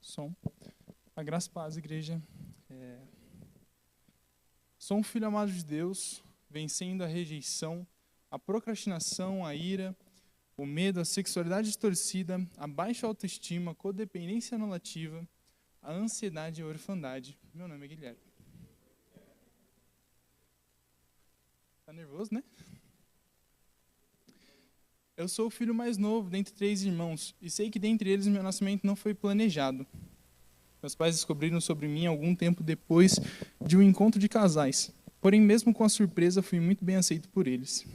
Som. A graça e paz, igreja. Sou um filho amado de Deus, vencendo a rejeição, a procrastinação, a ira, o medo, a sexualidade distorcida, a baixa autoestima, a codependência anulativa, a ansiedade e a orfandade. Meu nome é Guilherme. Tá nervoso, né? Eu sou o filho mais novo dentre 3 irmãos, e sei que dentre eles meu nascimento não foi planejado. Meus pais descobriram sobre mim algum tempo depois de um encontro de casais. Porém, mesmo com a surpresa, fui muito bem aceito por eles.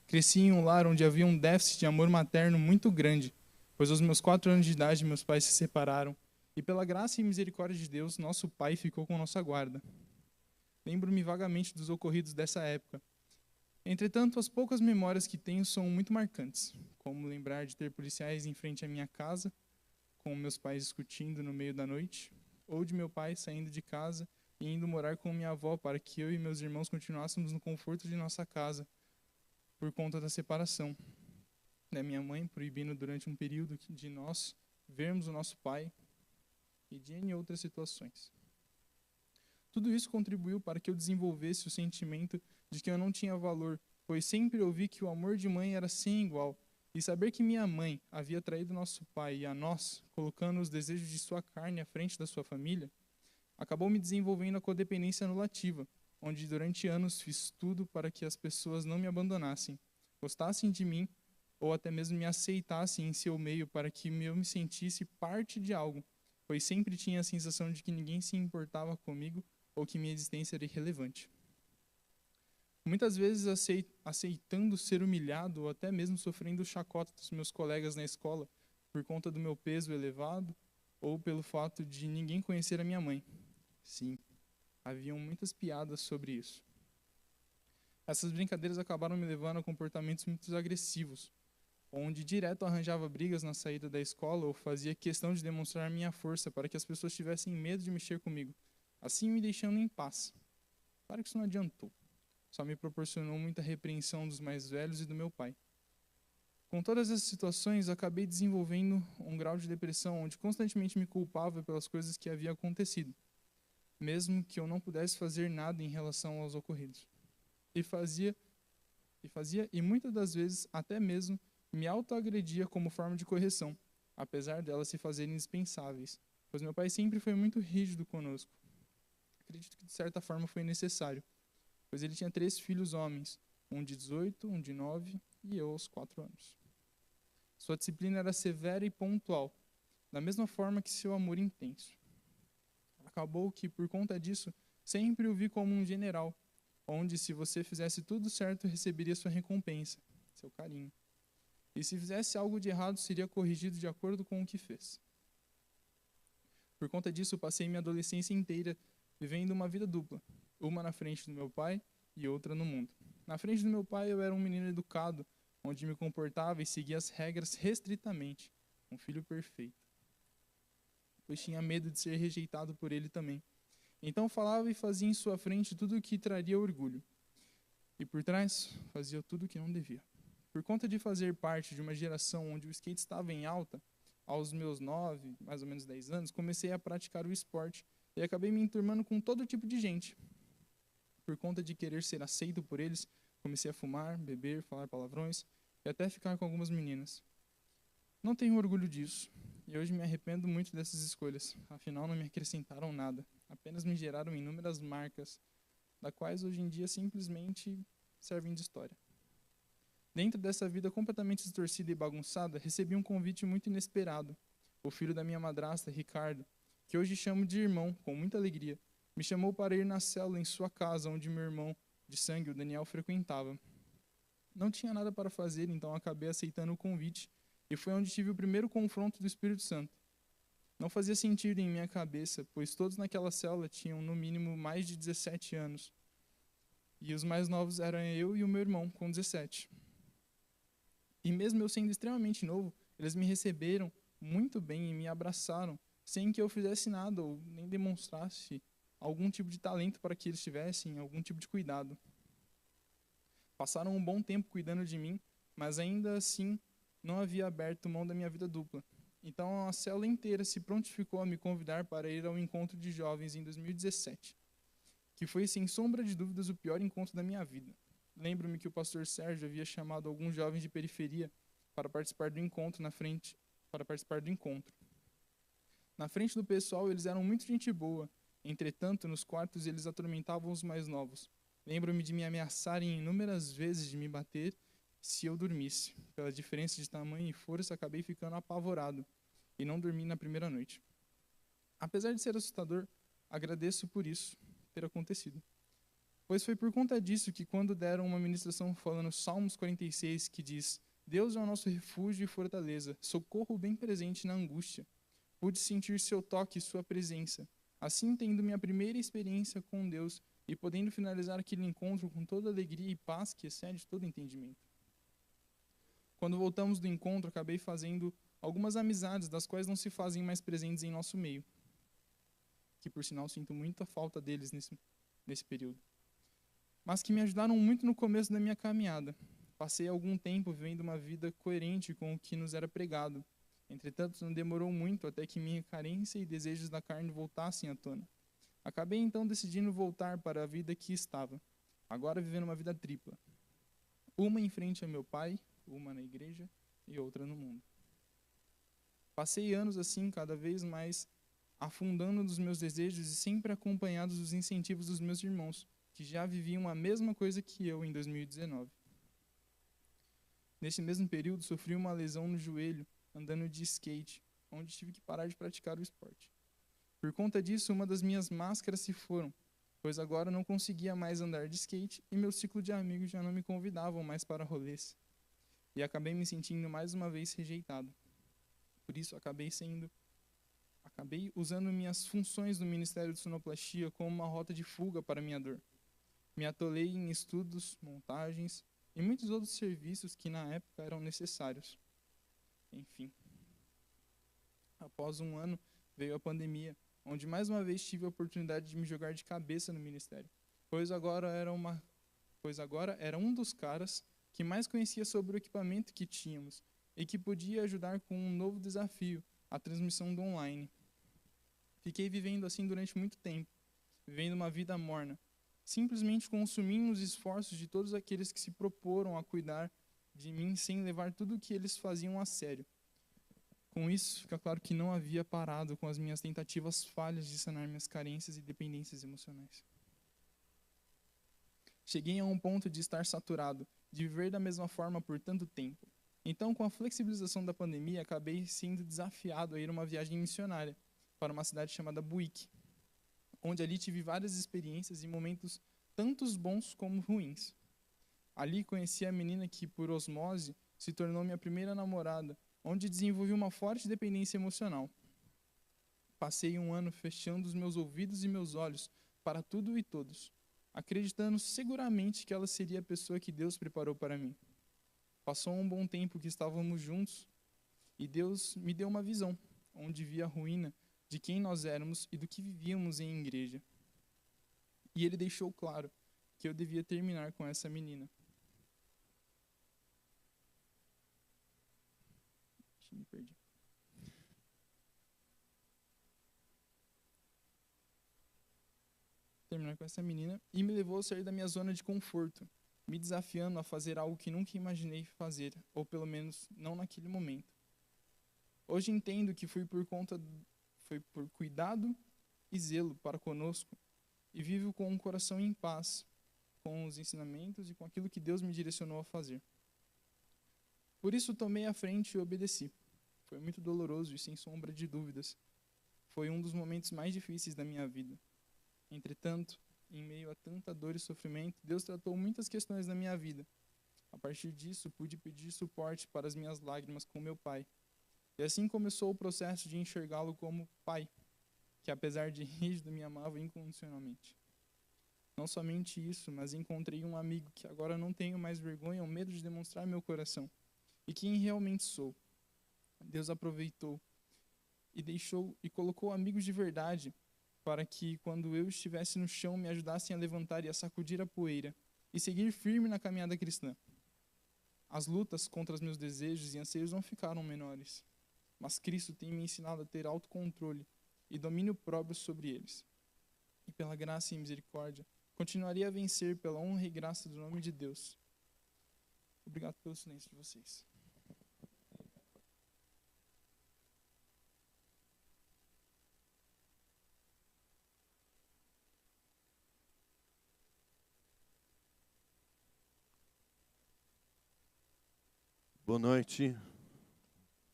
Cresci em um lar onde havia um déficit de amor materno muito grande, pois aos meus 4 anos de idade meus pais se separaram, e pela graça e misericórdia de Deus, nosso pai ficou com nossa guarda. Lembro-me vagamente dos ocorridos dessa época. Entretanto, as poucas memórias que tenho são muito marcantes, como lembrar de ter policiais em frente à minha casa, com meus pais discutindo no meio da noite, ou de meu pai saindo de casa e indo morar com minha avó para que eu e meus irmãos continuássemos no conforto de nossa casa, por conta da separação da minha mãe, proibindo durante um período de nós vermos o nosso pai e de N outras situações. Tudo isso contribuiu para que eu desenvolvesse o sentimento de que eu não tinha valor, pois sempre ouvi que o amor de mãe era sem igual, e saber que minha mãe havia traído nosso pai e a nós, colocando os desejos de sua carne à frente da sua família, acabou me desenvolvendo a codependência anulativa, onde durante anos fiz tudo para que as pessoas não me abandonassem, gostassem de mim ou até mesmo me aceitassem em seu meio para que eu me sentisse parte de algo, pois sempre tinha a sensação de que ninguém se importava comigo ou que minha existência era irrelevante. Muitas vezes aceitando ser humilhado ou até mesmo sofrendo chacota dos meus colegas na escola por conta do meu peso elevado ou pelo fato de ninguém conhecer a minha mãe. Sim, haviam muitas piadas sobre isso. Essas brincadeiras acabaram me levando a comportamentos muito agressivos, onde direto arranjava brigas na saída da escola ou fazia questão de demonstrar minha força para que as pessoas tivessem medo de mexer comigo, assim me deixando em paz. Claro que isso não adiantou. Só me proporcionou muita repreensão dos mais velhos e do meu pai. Com todas essas situações, acabei desenvolvendo um grau de depressão onde constantemente me culpava pelas coisas que haviam acontecido, mesmo que eu não pudesse fazer nada em relação aos ocorridos. E muitas das vezes até mesmo me autoagredia como forma de correção, apesar delas se fazerem indispensáveis, pois meu pai sempre foi muito rígido conosco. Acredito que de certa forma foi necessário, pois ele tinha 3 filhos homens, um de 18, um de 9 e eu aos 4 anos. Sua disciplina era severa e pontual, da mesma forma que seu amor intenso. Acabou que, por conta disso, sempre o vi como um general, onde se você fizesse tudo certo, receberia sua recompensa, seu carinho. E se fizesse algo de errado, seria corrigido de acordo com o que fez. Por conta disso, passei minha adolescência inteira vivendo uma vida dupla, uma na frente do meu pai e outra no mundo. Na frente do meu pai, eu era um menino educado, onde me comportava e seguia as regras restritamente, um filho perfeito, pois tinha medo de ser rejeitado por ele também. Então falava e fazia em sua frente tudo o que traria orgulho, e por trás fazia tudo o que não devia. Por conta de fazer parte de uma geração onde o skate estava em alta, aos meus 9, mais ou menos 10 anos, comecei a praticar o esporte e acabei me enturmando com todo tipo de gente. Por conta de querer ser aceito por eles, comecei a fumar, beber, falar palavrões e até ficar com algumas meninas. Não tenho orgulho disso, e hoje me arrependo muito dessas escolhas, afinal não me acrescentaram nada, apenas me geraram inúmeras marcas, das quais hoje em dia simplesmente servem de história. Dentro dessa vida completamente distorcida e bagunçada, recebi um convite muito inesperado. O filho da minha madrasta, Ricardo, que hoje chamo de irmão, com muita alegria, me chamou para ir na célula em sua casa, onde meu irmão de sangue, o Daniel, frequentava. Não tinha nada para fazer, então acabei aceitando o convite, e foi onde tive o primeiro confronto do Espírito Santo. Não fazia sentido em minha cabeça, pois todos naquela célula tinham no mínimo mais de 17 anos, e os mais novos eram eu e o meu irmão, com 17. E mesmo eu sendo extremamente novo, eles me receberam muito bem e me abraçaram, sem que eu fizesse nada ou nem demonstrasse algum tipo de talento para que eles tivessem, algum tipo de cuidado. Passaram um bom tempo cuidando de mim, mas ainda assim não havia aberto mão da minha vida dupla. Então a célula inteira se prontificou a me convidar para ir ao encontro de jovens em 2017, que foi sem sombra de dúvidas o pior encontro da minha vida. Lembro-me que o pastor Sérgio havia chamado alguns jovens de periferia para participar do encontro Na frente do pessoal, eles eram muito gente boa. Entretanto, nos quartos, eles atormentavam os mais novos. Lembro-me de me ameaçarem inúmeras vezes de me bater se eu dormisse. Pela diferença de tamanho e força, acabei ficando apavorado e não dormi na primeira noite. Apesar de ser assustador, agradeço por isso ter acontecido. Pois foi por conta disso que, quando deram uma ministração falando Salmos 46, que diz: Deus é o nosso refúgio e fortaleza, socorro bem presente na angústia, pude sentir seu toque e sua presença. Assim, tendo minha primeira experiência com Deus e podendo finalizar aquele encontro com toda alegria e paz que excede todo entendimento. Quando voltamos do encontro, acabei fazendo algumas amizades, das quais não se fazem mais presentes em nosso meio. Que, por sinal, sinto muita falta deles nesse período. Mas que me ajudaram muito no começo da minha caminhada. Passei algum tempo vivendo uma vida coerente com o que nos era pregado. Entretanto, não demorou muito até que minha carência e desejos da carne voltassem à tona. Acabei então decidindo voltar para a vida que estava, agora vivendo uma vida tripla. Uma em frente a meu pai, uma na igreja e outra no mundo. Passei anos assim, cada vez mais afundando nos meus desejos e sempre acompanhados dos incentivos dos meus irmãos, que já viviam a mesma coisa que eu em 2019. Nesse mesmo período, sofri uma lesão no joelho, andando de skate, onde tive que parar de praticar o esporte. Por conta disso, uma das minhas máscaras se foram, pois agora não conseguia mais andar de skate e meu ciclo de amigos já não me convidavam mais para rolês. E acabei me sentindo mais uma vez rejeitado. Por isso, acabei usando minhas funções no Ministério de Sonoplastia como uma rota de fuga para minha dor. Me atolei em estudos, montagens e muitos outros serviços que na época eram necessários. Enfim, após um ano veio a pandemia, onde mais uma vez tive a oportunidade de me jogar de cabeça no ministério, pois agora era um dos caras que mais conhecia sobre o equipamento que tínhamos e que podia ajudar com um novo desafio, a transmissão do online. Fiquei vivendo assim durante muito tempo, vivendo uma vida morna, simplesmente consumindo os esforços de todos aqueles que se proporam a cuidar de mim sem levar tudo o que eles faziam a sério. Com isso, fica claro que não havia parado com as minhas tentativas falhas de sanar minhas carências e dependências emocionais. Cheguei a um ponto de estar saturado, de viver da mesma forma por tanto tempo. Então, com a flexibilização da pandemia, acabei sendo desafiado a ir a uma viagem missionária para uma cidade chamada Buíque, onde ali tive várias experiências e momentos tantos bons como ruins. Ali conheci a menina que, por osmose, se tornou minha primeira namorada, onde desenvolvi uma forte dependência emocional. Passei um ano fechando os meus ouvidos e meus olhos para tudo e todos, acreditando seguramente que ela seria a pessoa que Deus preparou para mim. Passou um bom tempo que estávamos juntos e Deus me deu uma visão, onde vi a ruína de quem nós éramos e do que vivíamos em igreja. E Ele deixou claro que eu devia terminar com essa menina. Me perdi. Terminar com essa menina e me levou a sair da minha zona de conforto, me desafiando a fazer algo que nunca imaginei fazer, ou pelo menos não naquele momento. Hoje entendo que foi por cuidado e zelo para conosco e vivo com um coração em paz com os ensinamentos e com aquilo que Deus me direcionou a fazer. Por isso tomei a frente e obedeci. Foi muito doloroso e sem sombra de dúvidas. Foi um dos momentos mais difíceis da minha vida. Entretanto, em meio a tanta dor e sofrimento, Deus tratou muitas questões da minha vida. A partir disso, pude pedir suporte para as minhas lágrimas com meu pai. E assim começou o processo de enxergá-lo como pai, que apesar de rígido, me amava incondicionalmente. Não somente isso, mas encontrei um amigo que agora não tenho mais vergonha ou medo de demonstrar meu coração, e quem realmente sou. Deus aproveitou e colocou amigos de verdade para que, quando eu estivesse no chão, me ajudassem a levantar e a sacudir a poeira e seguir firme na caminhada cristã. As lutas contra os meus desejos e anseios não ficaram menores. mas Cristo tem me ensinado a ter autocontrole e domínio próprio sobre eles. E pela graça e misericórdia, continuaria a vencer pela honra e graça do nome de Deus. Obrigado pelo silêncio de vocês. Boa noite,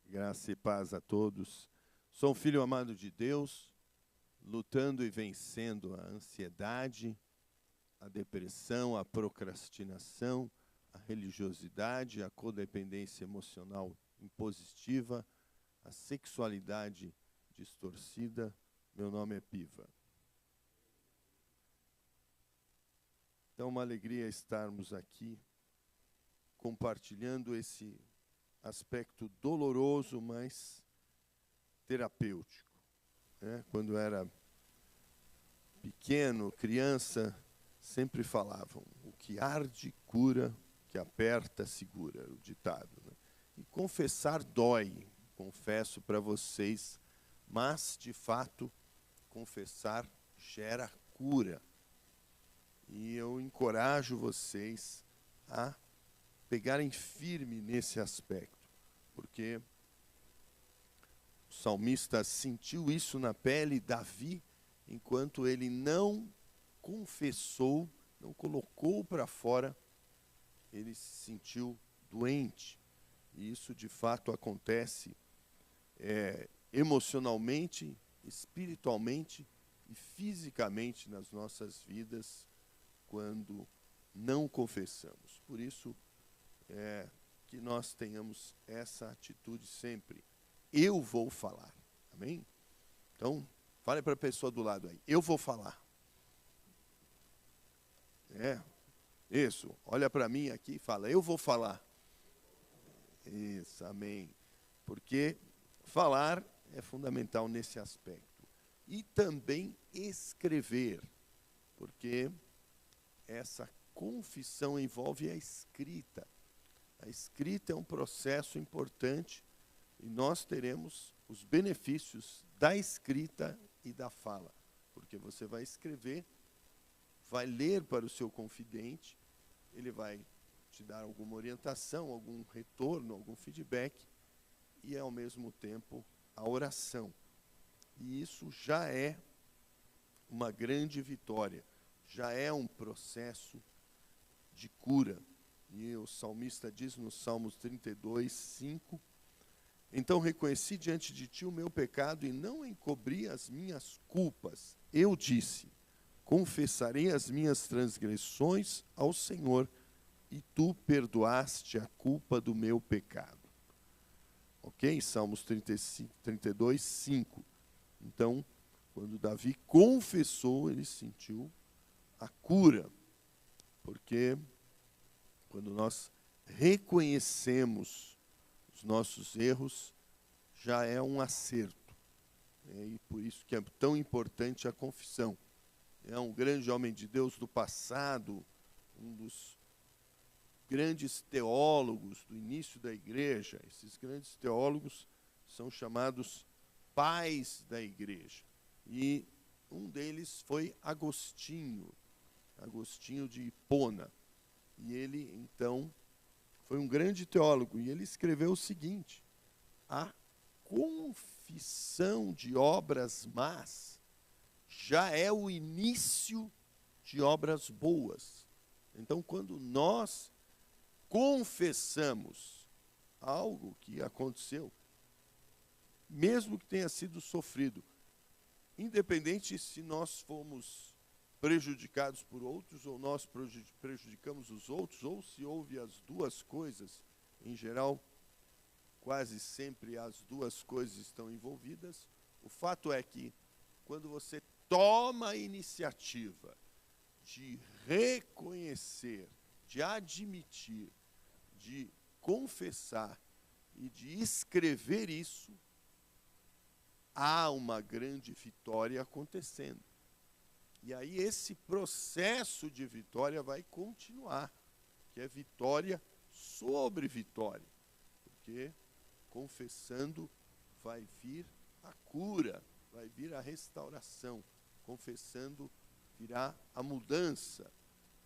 graça e paz a todos. Sou um filho amado de Deus, lutando e vencendo a ansiedade, a depressão, a procrastinação, a religiosidade, a codependência emocional impositiva, a sexualidade distorcida. Meu nome é Piva. Então, uma alegria estarmos aqui compartilhando esse aspecto doloroso, mas terapêutico. Quando era pequeno, criança, sempre falavam: o que arde, cura, o que aperta, segura, era o ditado. E confessar dói, confesso para vocês, mas, de fato, confessar gera cura. E eu encorajo vocês a pegarem firme nesse aspecto, porque o salmista sentiu isso na pele, Davi, enquanto ele não confessou, não colocou para fora, ele se sentiu doente. E isso, de fato, acontece emocionalmente, espiritualmente e fisicamente nas nossas vidas, quando não confessamos. Por isso, que nós tenhamos essa atitude sempre. Eu vou falar. Amém? Então, fale para a pessoa do lado aí. Eu vou falar. Isso. Olha para mim aqui e fala: eu vou falar. Isso, amém. Porque falar é fundamental nesse aspecto. E também escrever. Porque essa confissão envolve a escrita. A escrita é um processo importante e nós teremos os benefícios da escrita e da fala. Porque você vai escrever, vai ler para o seu confidente, ele vai te dar alguma orientação, algum retorno, algum feedback e, ao mesmo tempo, a oração. E isso já é uma grande vitória, já é um processo de cura. E o salmista diz no Salmos 32, 5: então reconheci diante de ti o meu pecado e não encobri as minhas culpas. Eu disse: confessarei as minhas transgressões ao Senhor, e tu perdoaste a culpa do meu pecado. Ok? Salmos 32, 5. Então, quando Davi confessou, ele sentiu a cura, porque quando nós reconhecemos os nossos erros, já é um acerto. E por isso que é tão importante a confissão. É um grande homem de Deus do passado, um dos grandes teólogos do início da igreja. Esses grandes teólogos são chamados pais da igreja. E um deles foi Agostinho de Hipona. E ele, então, foi um grande teólogo. E ele escreveu o seguinte: a confissão de obras más já é o início de obras boas. Então, quando nós confessamos algo que aconteceu, mesmo que tenha sido sofrido, independente se nós fomos prejudicados por outros, ou nós prejudicamos os outros, ou se houve as duas coisas, em geral, quase sempre as duas coisas estão envolvidas. O fato é que, quando você toma a iniciativa de reconhecer, de admitir, de confessar e de escrever isso, há uma grande vitória acontecendo. E aí esse processo de vitória vai continuar, que é vitória sobre vitória. Porque confessando vai vir a cura, vai vir a restauração. Confessando, virá a mudança.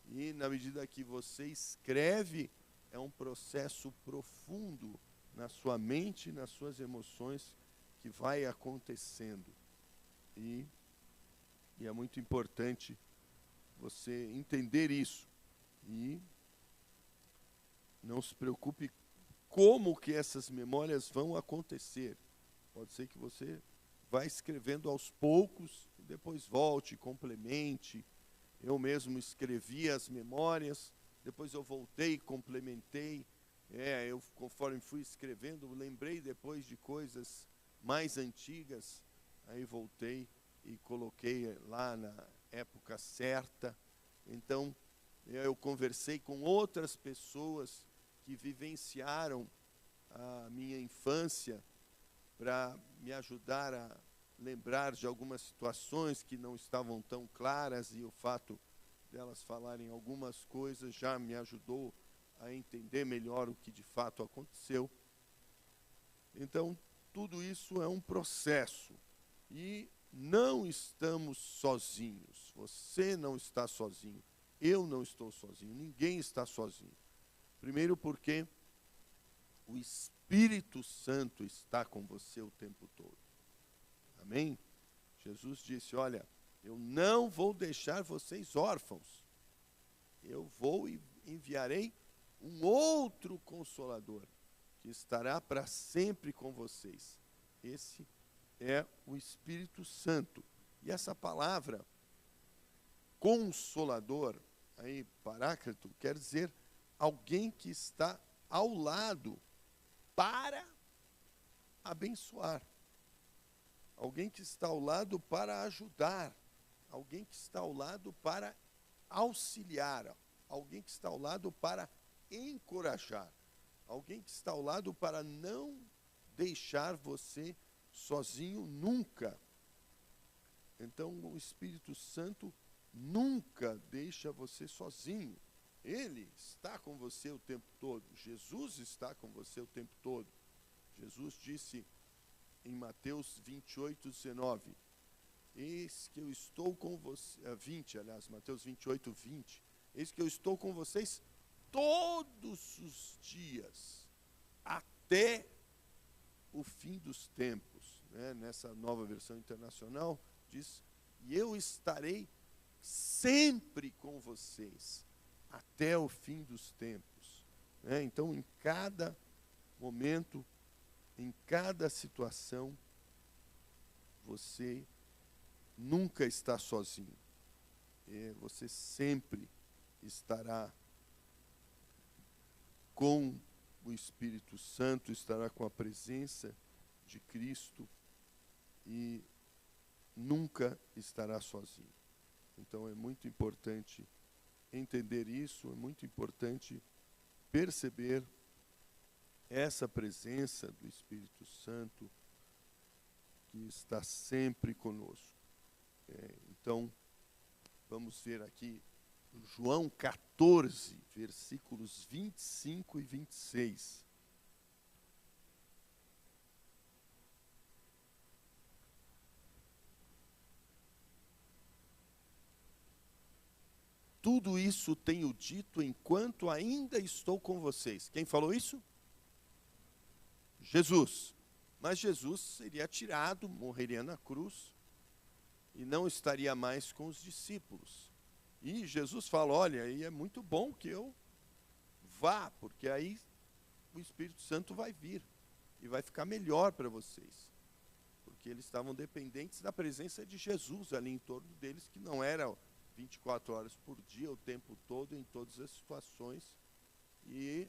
E na medida que você escreve, é um processo profundo na sua mente, nas suas emoções, que vai acontecendo. E é muito importante você entender isso. E não se preocupe como que essas memórias vão acontecer. Pode ser que você vá escrevendo aos poucos, e depois volte, complemente. Eu mesmo escrevi as memórias, depois eu voltei e complementei. Eu, conforme fui escrevendo, lembrei depois de coisas mais antigas, aí voltei e coloquei lá na época certa. Então, eu conversei com outras pessoas que vivenciaram a minha infância para me ajudar a lembrar de algumas situações que não estavam tão claras, e o fato delas falarem algumas coisas já me ajudou a entender melhor o que de fato aconteceu. Então, tudo isso é um processo e não estamos sozinhos. Você não está sozinho, eu não estou sozinho, ninguém está sozinho. Primeiro porque o Espírito Santo está com você o tempo todo. Amém? Jesus disse, olha, eu não vou deixar vocês órfãos. Eu vou e enviarei um outro Consolador, que estará para sempre com vocês. Esse é o Espírito Santo. E essa palavra, Consolador, aí, Paráclito, quer dizer alguém que está ao lado para abençoar. Alguém que está ao lado para ajudar. Alguém que está ao lado para auxiliar. Alguém que está ao lado para encorajar. Alguém que está ao lado para não deixar você sozinho nunca. Então, o Espírito Santo nunca deixa você sozinho. Ele está com você o tempo todo. Jesus está com você o tempo todo. Jesus disse em Mateus 28, 19, eis que eu estou com você, 20, aliás, Mateus 28, 20, eis que eu estou com vocês todos os dias, até o fim dos tempos. Nessa nova versão internacional, diz, e eu estarei sempre com vocês, até o fim dos tempos. Então, em cada momento, em cada situação, você nunca está sozinho. Você sempre estará com o Espírito Santo, estará com a presença de Cristo e nunca estará sozinho. Então é muito importante entender isso, é muito importante perceber essa presença do Espírito Santo que está sempre conosco. Então, vamos ver aqui João 14, versículos 25 e 26. Tudo isso tenho dito enquanto ainda estou com vocês. Quem falou isso? Jesus. Mas Jesus seria tirado, morreria na cruz e não estaria mais com os discípulos. E Jesus fala, olha, e é muito bom que eu vá, porque aí o Espírito Santo vai vir e vai ficar melhor para vocês. Porque eles estavam dependentes da presença de Jesus ali em torno deles, que não era 24 horas por dia, o tempo todo, em todas as situações. E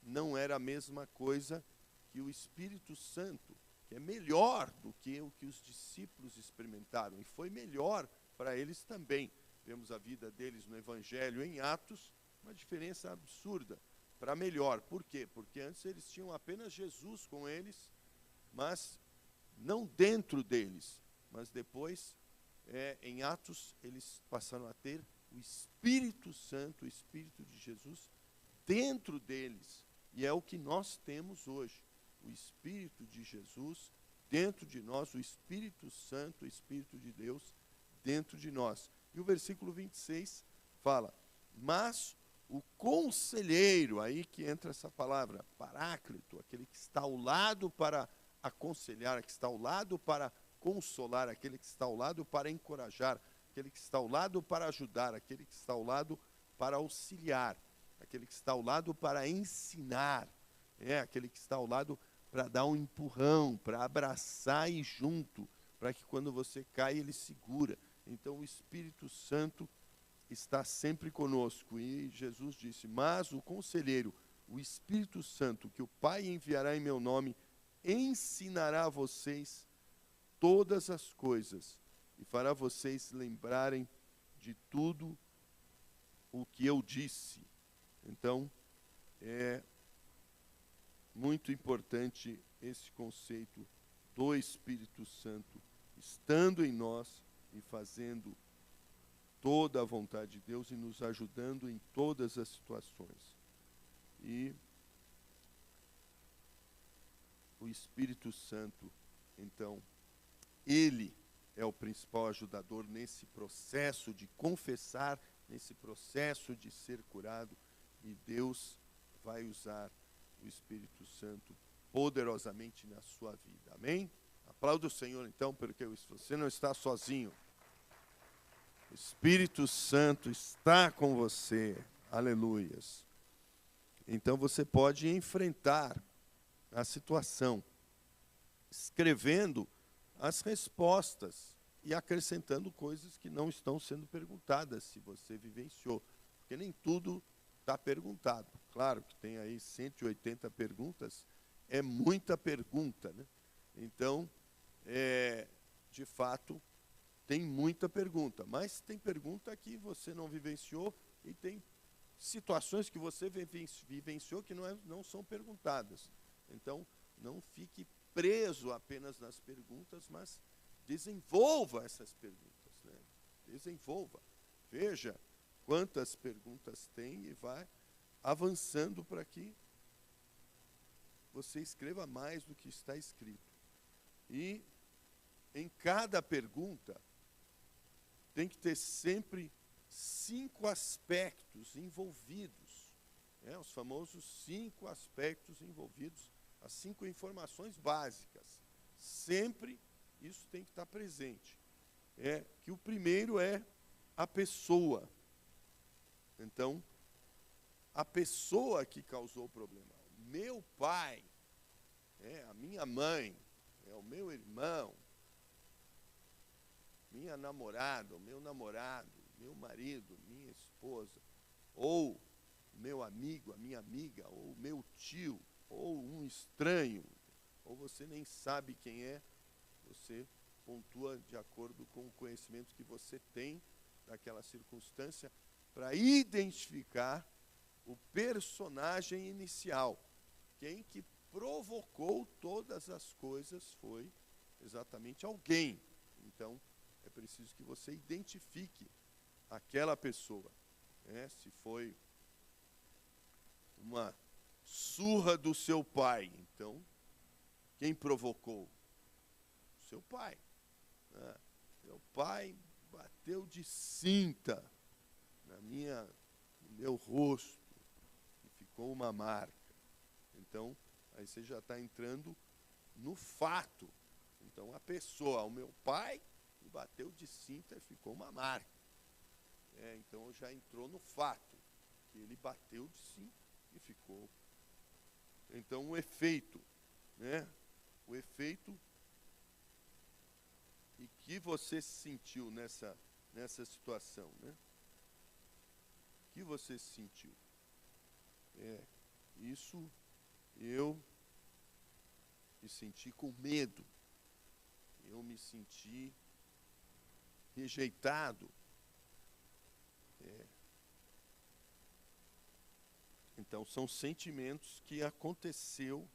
não era a mesma coisa que o Espírito Santo, que é melhor do que o que os discípulos experimentaram. E foi melhor para eles também. Vemos a vida deles no Evangelho em Atos, uma diferença absurda, para melhor. Por quê? Porque antes eles tinham apenas Jesus com eles, mas não dentro deles. Mas depois, em Atos, eles passaram a ter o Espírito Santo, o Espírito de Jesus, dentro deles. E é o que nós temos hoje. O Espírito de Jesus dentro de nós, o Espírito Santo, o Espírito de Deus dentro de nós. E o versículo 26 fala, mas o conselheiro, aí que entra essa palavra, paráclito, aquele que está ao lado para aconselhar, que está ao lado para consolar, aquele que está ao lado para encorajar, aquele que está ao lado para ajudar, aquele que está ao lado para auxiliar, aquele que está ao lado para ensinar, aquele que está ao lado para dar um empurrão, para abraçar e ir junto, para que quando você cai, ele segura. Então o Espírito Santo está sempre conosco. E Jesus disse, mas o conselheiro, o Espírito Santo, que o Pai enviará em meu nome, ensinará a vocês todas as coisas e fará vocês lembrarem de tudo o que eu disse. Então, é muito importante esse conceito do Espírito Santo estando em nós e fazendo toda a vontade de Deus e nos ajudando em todas as situações. E o Espírito Santo, então, ele é o principal ajudador nesse processo de confessar, nesse processo de ser curado, e Deus vai usar o Espírito Santo poderosamente na sua vida. Amém? Aplauda o Senhor, então, porque você não está sozinho. O Espírito Santo está com você. Aleluias. Então você pode enfrentar a situação, escrevendo as respostas e acrescentando coisas que não estão sendo perguntadas, se você vivenciou. Porque nem tudo está perguntado. Claro que tem aí 180 perguntas, é muita pergunta, né? Então, de fato, tem muita pergunta, mas tem pergunta que você não vivenciou e tem situações que você vivenciou que não são perguntadas. Então, não fique preso apenas nas perguntas, mas desenvolva essas perguntas, né? Desenvolva. Veja quantas perguntas tem e vai avançando para que você escreva mais do que está escrito. E em cada pergunta tem que ter sempre 5 aspectos envolvidos, os famosos 5 aspectos envolvidos, as 5 informações básicas. Sempre isso tem que estar presente. Que o primeiro é a pessoa. Então, a pessoa que causou o problema, meu pai, a minha mãe, o meu irmão, minha namorada, o meu namorado, meu marido, minha esposa, ou meu amigo, a minha amiga, ou meu tio, ou um estranho, ou você nem sabe quem é, você pontua de acordo com o conhecimento que você tem daquela circunstância para identificar o personagem inicial. Quem que provocou todas as coisas foi exatamente alguém. Então, é preciso que você identifique aquela pessoa. Se foi uma surra do seu pai, então, quem provocou? Seu pai. Meu pai bateu de cinta no meu rosto e ficou uma marca. Então, aí você já está entrando no fato. Então, a pessoa, o meu pai, me bateu de cinta e ficou uma marca. Então, já entrou no fato, que ele bateu de cinta e ficou. Então, o efeito, o efeito e que você sentiu nessa situação, né? O que você sentiu? Isso eu me senti com medo, eu me senti rejeitado. Então, são sentimentos que aconteceram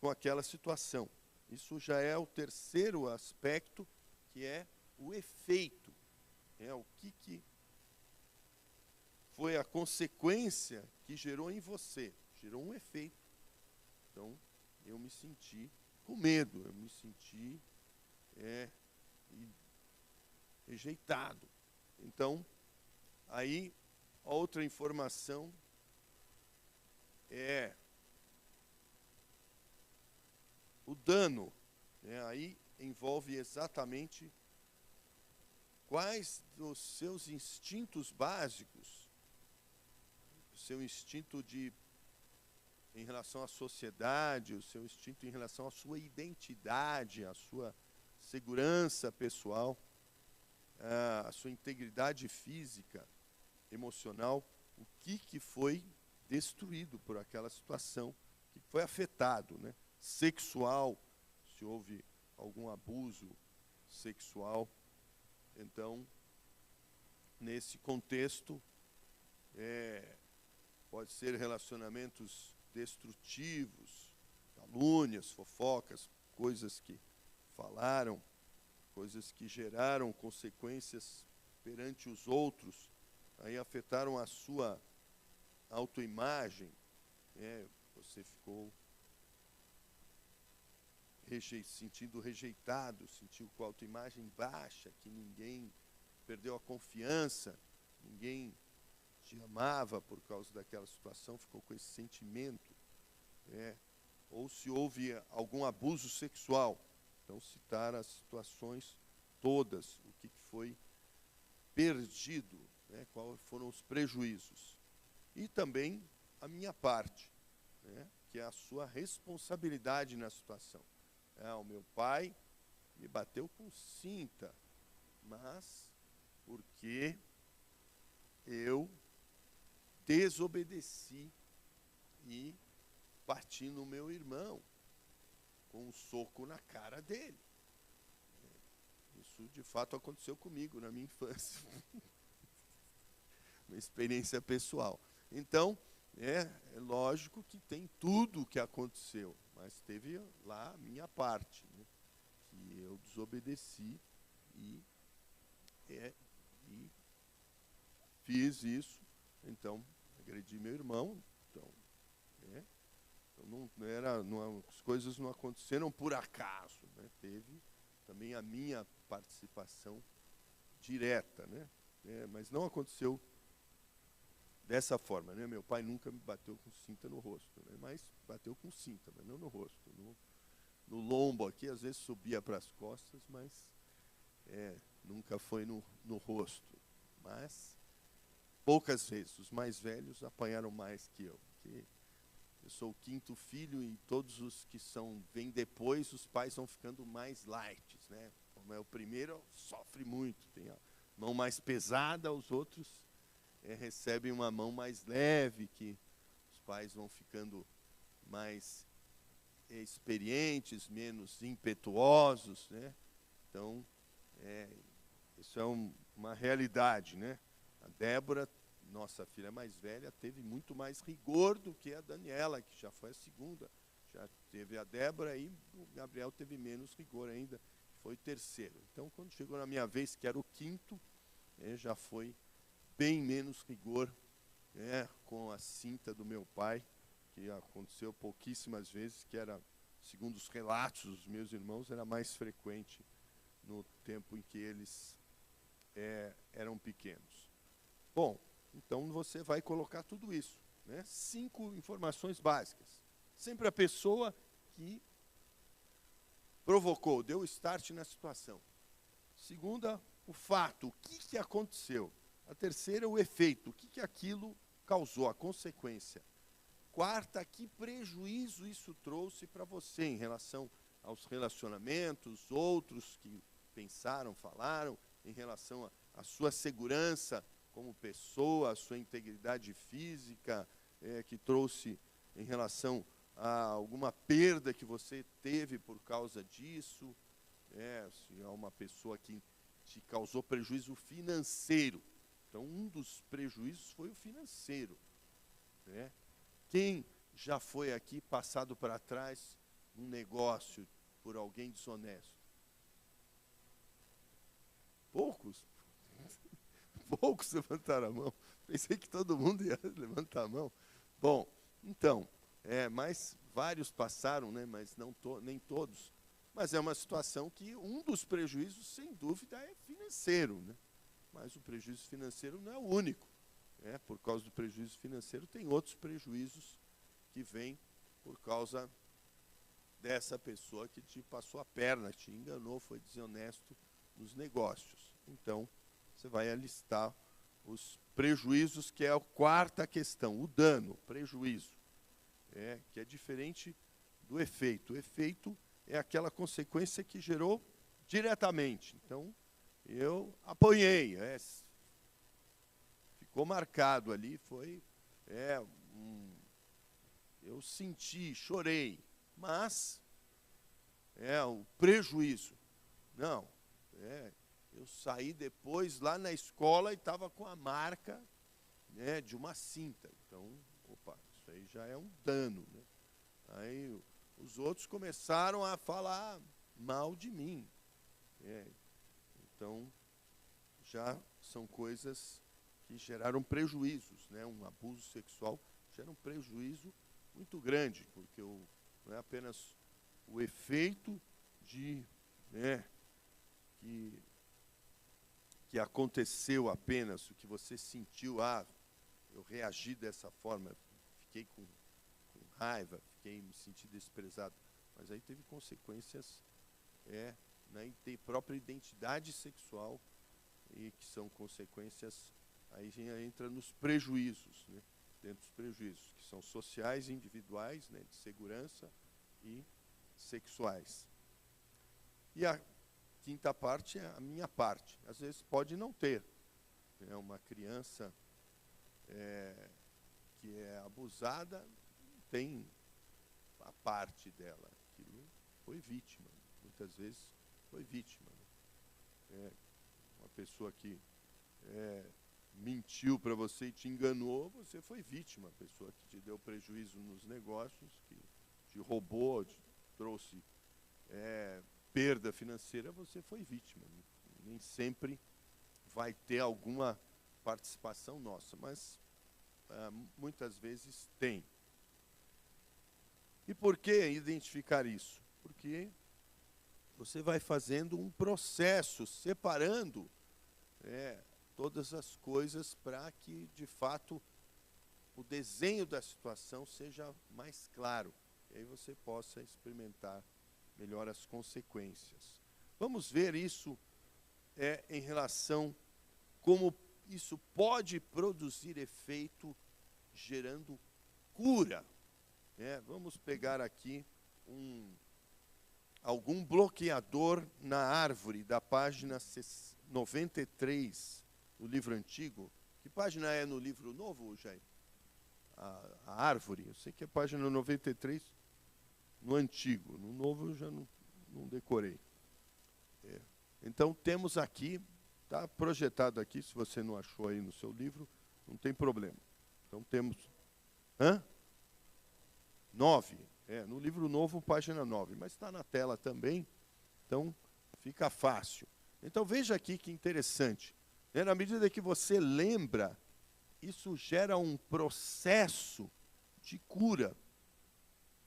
com aquela situação. Isso já é o terceiro aspecto, que é o efeito. O que foi a consequência que gerou em você? Gerou um efeito. Então, eu me senti com medo, eu me senti rejeitado. Então, aí, outra informação é o dano, né? Aí envolve exatamente quais dos seus instintos básicos, o seu instinto em relação à sociedade, o seu instinto em relação à sua identidade, à sua segurança pessoal, a sua integridade física, emocional, o que foi destruído por aquela situação, o que foi afetado, né? Sexual, se houve algum abuso sexual. Então, nesse contexto, pode ser relacionamentos destrutivos, calúnias, fofocas, coisas que falaram, coisas que geraram consequências perante os outros, aí afetaram a sua autoimagem, você ficou sentindo rejeitado, sentiu com a autoimagem baixa, que ninguém perdeu a confiança, ninguém te amava por causa daquela situação, ficou com esse sentimento, ou se houve algum abuso sexual. Então, citar as situações todas, o que foi perdido, né, quais foram os prejuízos. E também a minha parte, né, que é a sua responsabilidade na situação. O meu pai me bateu com cinta, mas porque eu desobedeci e bati no meu irmão com um soco na cara dele. Isso, de fato, aconteceu comigo na minha infância. Uma experiência pessoal. Então, é lógico que tem tudo o que aconteceu, mas teve lá a minha parte, né, que eu desobedeci e fiz isso. Então, agredi meu irmão. Então, as coisas não aconteceram por acaso, né? Teve também a minha participação direta, né? Mas não aconteceu dessa forma, né? Meu pai nunca me bateu com cinta no rosto, né? Mas bateu com cinta, mas não no rosto, no lombo aqui, às vezes subia para as costas, mas nunca foi no rosto. Mas poucas vezes, os mais velhos apanharam mais que eu, porque eu sou o quinto filho e todos os que vêm depois, os pais vão ficando mais light, né? Como é o primeiro, sofre muito, tem a mão mais pesada, os outros recebem uma mão mais leve, que os pais vão ficando mais experientes, menos impetuosos, né? Então, isso é uma realidade, né? A Débora, nossa filha mais velha, teve muito mais rigor do que a Daniela, que já foi a segunda. Já teve a Débora e o Gabriel teve menos rigor ainda, que foi o terceiro. Então, quando chegou na minha vez, que era o quinto, já foi bem menos rigor, com a cinta do meu pai, que aconteceu pouquíssimas vezes, que era, segundo os relatos dos meus irmãos, era mais frequente no tempo em que eles eram pequenos. Bom, então você vai colocar tudo isso, né? 5 informações básicas. Sempre a pessoa que provocou, deu start na situação. Segunda, o fato, o que aconteceu. A terceira, o efeito, o que aquilo causou, a consequência. Quarta, que prejuízo isso trouxe para você em relação aos relacionamentos, outros que pensaram, falaram, em relação à sua segurança como pessoa, a sua integridade física, que trouxe em relação a alguma perda que você teve por causa disso, se é uma pessoa que te causou prejuízo financeiro. Então, um dos prejuízos foi o financeiro, né? Quem já foi aqui passado para trás num negócio por alguém desonesto? Poucos? Poucos levantaram a mão. Pensei que todo mundo ia levantar a mão. Bom, então, mas vários passaram, né? Mas nem todos. Mas é uma situação que um dos prejuízos, sem dúvida, é financeiro, né? Mas o prejuízo financeiro não é o único. Por causa do prejuízo financeiro, tem outros prejuízos que vêm por causa dessa pessoa que te passou a perna, te enganou, foi desonesto nos negócios. Então, você vai alistar os prejuízos, que é a quarta questão, o dano, prejuízo, que é diferente do efeito. O efeito é aquela consequência que gerou diretamente. Então, eu apanhei, ficou marcado ali, foi, eu senti, chorei, mas o prejuízo, não, eu saí depois lá na escola e estava com a marca, de uma cinta. Então, opa, isso aí já é um dano, né? Aí os outros começaram a falar mal de mim. Então, já são coisas que geraram prejuízos, né? Um abuso sexual gera um prejuízo muito grande, porque não é apenas o efeito que aconteceu apenas, o que você sentiu, eu reagi dessa forma, fiquei com raiva, me senti desprezado, mas aí teve consequências na própria identidade sexual, e que são consequências, aí já entra nos prejuízos, né? Dentro dos prejuízos, que são sociais, individuais, né, de segurança, e sexuais. E a quinta parte é a minha parte. Às vezes pode não ter. Uma criança que é abusada, tem a parte dela. Aquilo foi vítima. Muitas vezes foi vítima. Uma pessoa que mentiu para você e te enganou, você foi vítima. A pessoa que te deu prejuízo nos negócios, que te roubou, te trouxe perda financeira, você foi vítima. Nem sempre vai ter alguma participação nossa, mas muitas vezes tem. E por que identificar isso? Porque você vai fazendo um processo, separando todas as coisas para que, de fato, o desenho da situação seja mais claro. E aí você possa experimentar melhor as consequências. Vamos ver isso em relação como isso pode produzir efeito gerando cura. Vamos pegar aqui algum bloqueador na árvore, da página 93 do livro antigo. Que página é no livro novo, Jair? A árvore. Eu sei que é página 93 no antigo. No novo eu já não decorei. Então, temos aqui, está projetado aqui, se você não achou aí no seu livro, não tem problema. Então, temos... 9. No livro novo, página 9. Mas está na tela também, então fica fácil. Então, veja aqui que interessante. Na medida que você lembra, isso gera um processo de cura.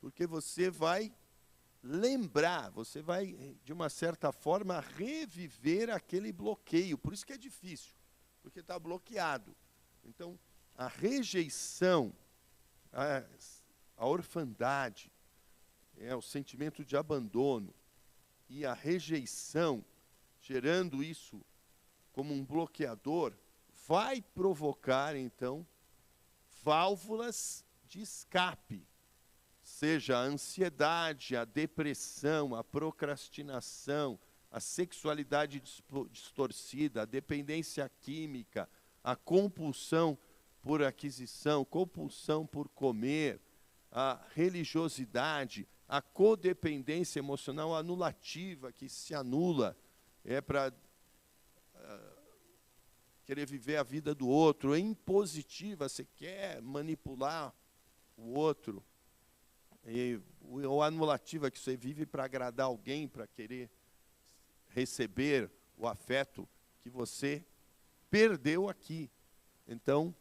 Porque você vai lembrar, você vai, de uma certa forma, reviver aquele bloqueio. Por isso que é difícil, porque está bloqueado. Então, a rejeição, a orfandade, o sentimento de abandono e a rejeição, gerando isso como um bloqueador, vai provocar, então, válvulas de escape. Seja a ansiedade, a depressão, a procrastinação, a sexualidade distorcida, a dependência química, a compulsão por aquisição, compulsão por comer, a religiosidade, a codependência emocional anulativa, que se anula, para querer viver a vida do outro, impositiva, você quer manipular o outro, ou anulativa, que você vive para agradar alguém, para querer receber o afeto que você perdeu aqui. Então,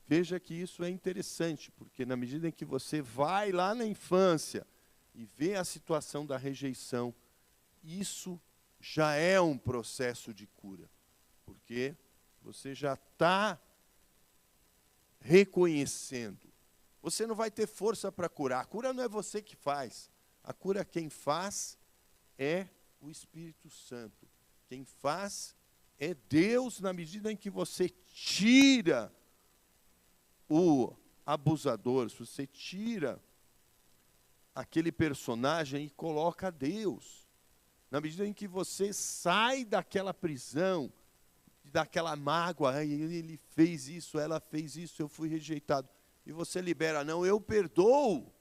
veja que isso é interessante, porque na medida em que você vai lá na infância e vê a situação da rejeição, isso já é um processo de cura, porque você já está reconhecendo. Você não vai ter força para curar. A cura não é você que faz. A cura quem faz é o Espírito Santo. Quem faz é Deus, na medida em que você tira o abusador, se você tira aquele personagem e coloca Deus. Na medida em que você sai daquela prisão, daquela mágoa, ele fez isso, ela fez isso, eu fui rejeitado. E você libera, não, eu perdoo.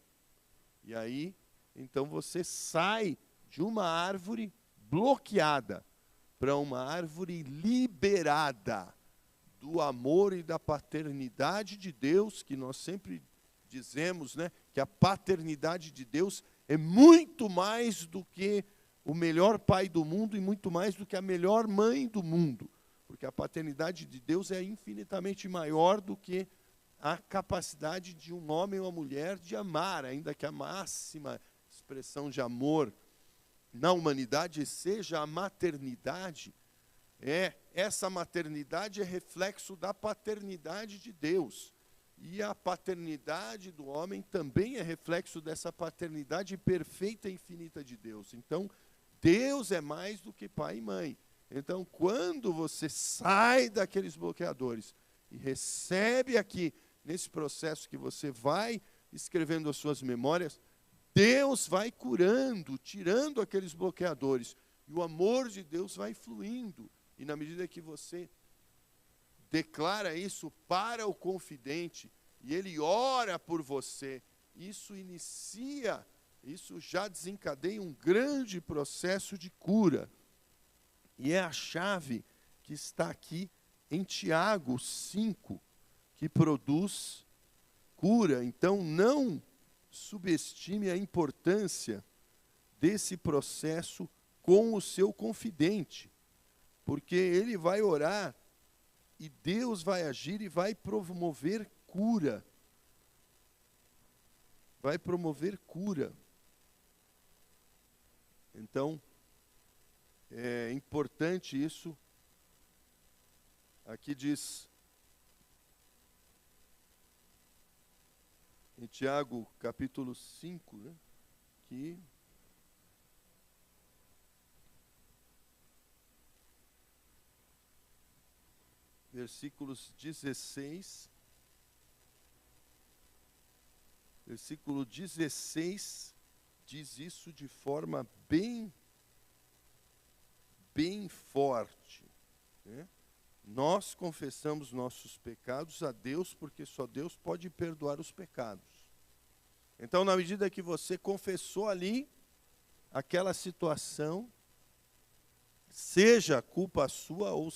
E aí, então você sai de uma árvore bloqueada para uma árvore liberada do amor e da paternidade de Deus, que nós sempre dizemos, né, que a paternidade de Deus é muito mais do que o melhor pai do mundo e muito mais do que a melhor mãe do mundo, porque a paternidade de Deus é infinitamente maior do que a capacidade de um homem ou uma mulher de amar, ainda que a máxima expressão de amor na humanidade seja a maternidade. Essa maternidade é reflexo da paternidade de Deus. E a paternidade do homem também é reflexo dessa paternidade perfeita e infinita de Deus. Então, Deus é mais do que pai e mãe. Então, quando você sai daqueles bloqueadores e recebe aqui, nesse processo que você vai escrevendo as suas memórias, Deus vai curando, tirando aqueles bloqueadores. E o amor de Deus vai fluindo. E na medida que você declara isso para o confidente, e ele ora por você, isso já desencadeia um grande processo de cura. E é a chave que está aqui em Tiago 5, que produz cura. Então, não subestime a importância desse processo com o seu confidente, porque ele vai orar e Deus vai agir e vai promover cura. Vai promover cura. Então, é importante isso. Aqui diz, em Tiago, capítulo 5, né, que versículos 16, versículo 16 diz isso de forma bem forte, né? Nós confessamos nossos pecados a Deus, porque só Deus pode perdoar os pecados. Então, na medida que você confessou ali aquela situação, seja culpa sua ou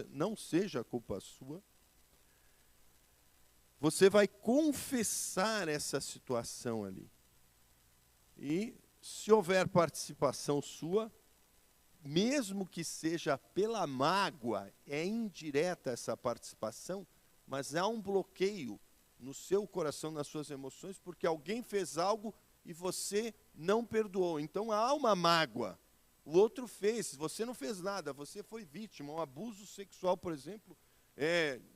não seja culpa sua, você vai confessar essa situação ali. E se houver participação sua, mesmo que seja pela mágoa, é indireta essa participação, mas há um bloqueio no seu coração, nas suas emoções, porque alguém fez algo e você não perdoou. Então há uma mágoa. O outro fez, você não fez nada, você foi vítima. Um abuso sexual, por exemplo,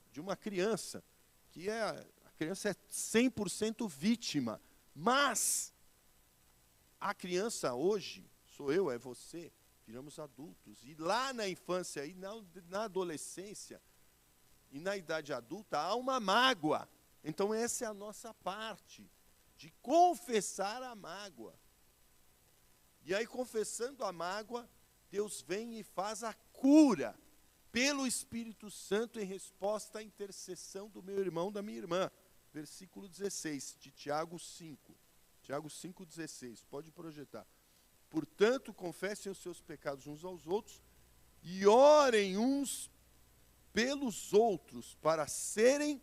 de uma criança, que a criança é 100% vítima. Mas a criança hoje, sou eu, é você, viramos adultos. E lá na infância e na adolescência e na idade adulta há uma mágoa. Então essa é a nossa parte, de confessar a mágoa. E aí, confessando a mágoa, Deus vem e faz a cura pelo Espírito Santo em resposta à intercessão do meu irmão, da minha irmã. Versículo 16 de Tiago 5. Tiago 5,16. Pode projetar. Portanto, confessem os seus pecados uns aos outros e orem uns pelos outros para serem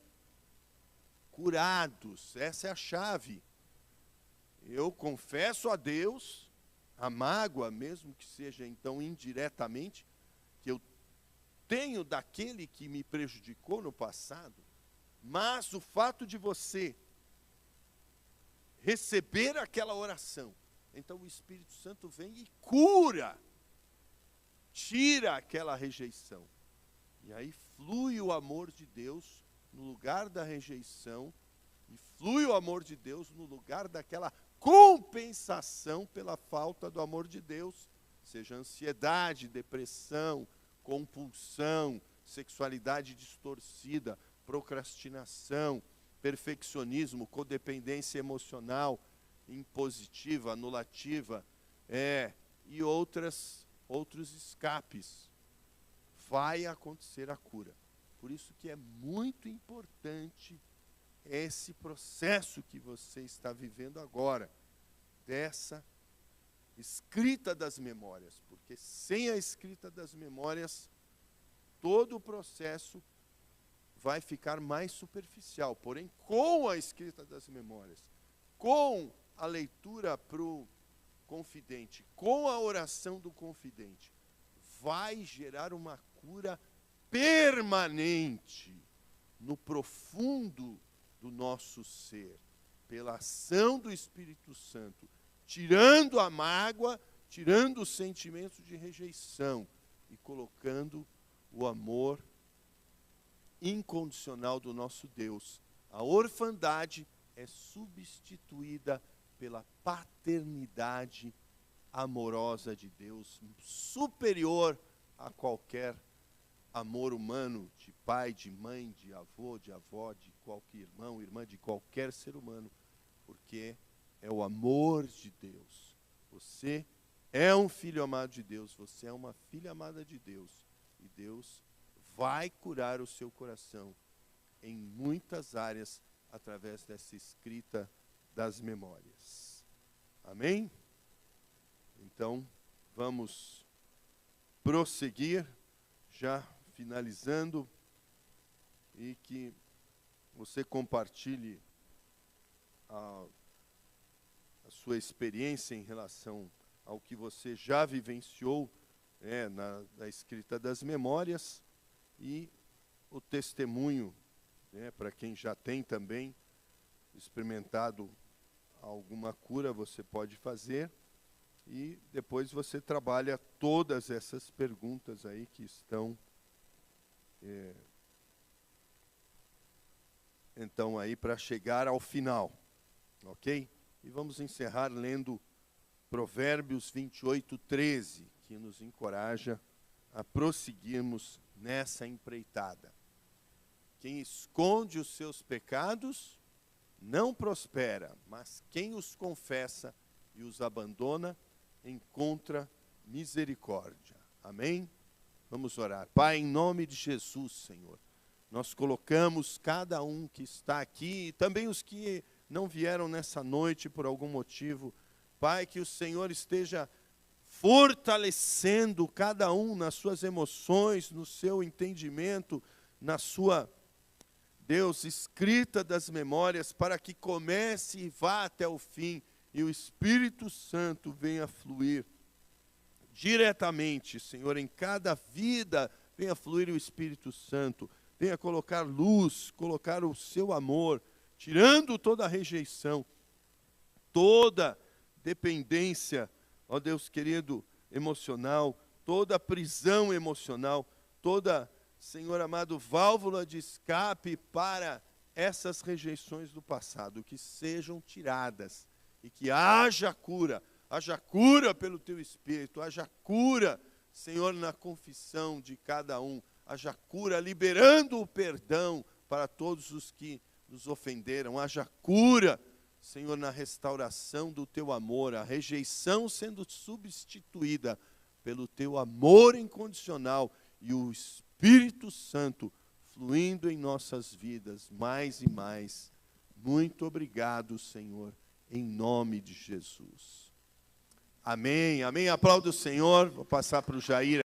curados. Essa é a chave. Eu confesso a Deus a mágoa, mesmo que seja então indiretamente, que eu tenho daquele que me prejudicou no passado, Mas o fato de você receber aquela oração, então o Espírito Santo vem e cura, tira aquela rejeição. E aí flui o amor de Deus no lugar da rejeição, e flui o amor de Deus no lugar daquela compensação pela falta do amor de Deus, seja ansiedade, depressão, compulsão, sexualidade distorcida, procrastinação, perfeccionismo, codependência emocional, impositiva, anulativa, e outros escapes. Vai acontecer a cura. Por isso que é muito importante esse processo que você está vivendo agora, dessa escrita das memórias, porque sem a escrita das memórias, todo o processo vai ficar mais superficial. Porém, com a escrita das memórias, com a leitura para o confidente, com a oração do confidente, vai gerar uma cura permanente no profundo do nosso ser, pela ação do Espírito Santo, tirando a mágoa, tirando o sentimento de rejeição e colocando o amor incondicional do nosso Deus. A orfandade é substituída pela paternidade amorosa de Deus, superior a qualquer amor humano, de pai, de mãe, de avô, de avó, de qualquer irmão, irmã, de qualquer ser humano, porque é o amor de Deus. Você é um filho amado de Deus, você é uma filha amada de Deus, e Deus vai curar o seu coração em muitas áreas através dessa escrita das memórias. Amém? Então, vamos prosseguir, já finalizando, e que você compartilhe a sua experiência em relação ao que você já vivenciou na escrita das memórias, e o testemunho, para quem já tem também experimentado alguma cura, você pode fazer, e depois você trabalha todas essas perguntas aí que estão então aí para chegar ao final, ok? E vamos encerrar lendo Provérbios 28:13, que nos encoraja a prosseguirmos nessa empreitada. Quem esconde os seus pecados não prospera, mas quem os confessa e os abandona encontra misericórdia. Amém? Vamos orar. Pai, em nome de Jesus, Senhor, nós colocamos cada um que está aqui, e também os que não vieram nessa noite por algum motivo. Pai, que o Senhor esteja fortalecendo cada um nas suas emoções, no seu entendimento, na sua, Deus, escrita das memórias, para que comece e vá até o fim, e o Espírito Santo venha fluir diretamente, Senhor, em cada vida, venha fluir o Espírito Santo, venha colocar luz, colocar o seu amor, tirando toda a rejeição, toda dependência, ó Deus querido, emocional, toda prisão emocional, toda, Senhor amado, válvula de escape para essas rejeições do passado, que sejam tiradas e que haja cura pelo Teu Espírito, haja cura, Senhor, na confissão de cada um, haja cura liberando o perdão para todos os que nos ofenderam, haja cura, Senhor, na restauração do Teu amor, a rejeição sendo substituída pelo Teu amor incondicional e o Espírito Santo fluindo em nossas vidas mais e mais. Muito obrigado, Senhor, em nome de Jesus. Amém, amém. Aplauda o Senhor. Vou passar para o Jair.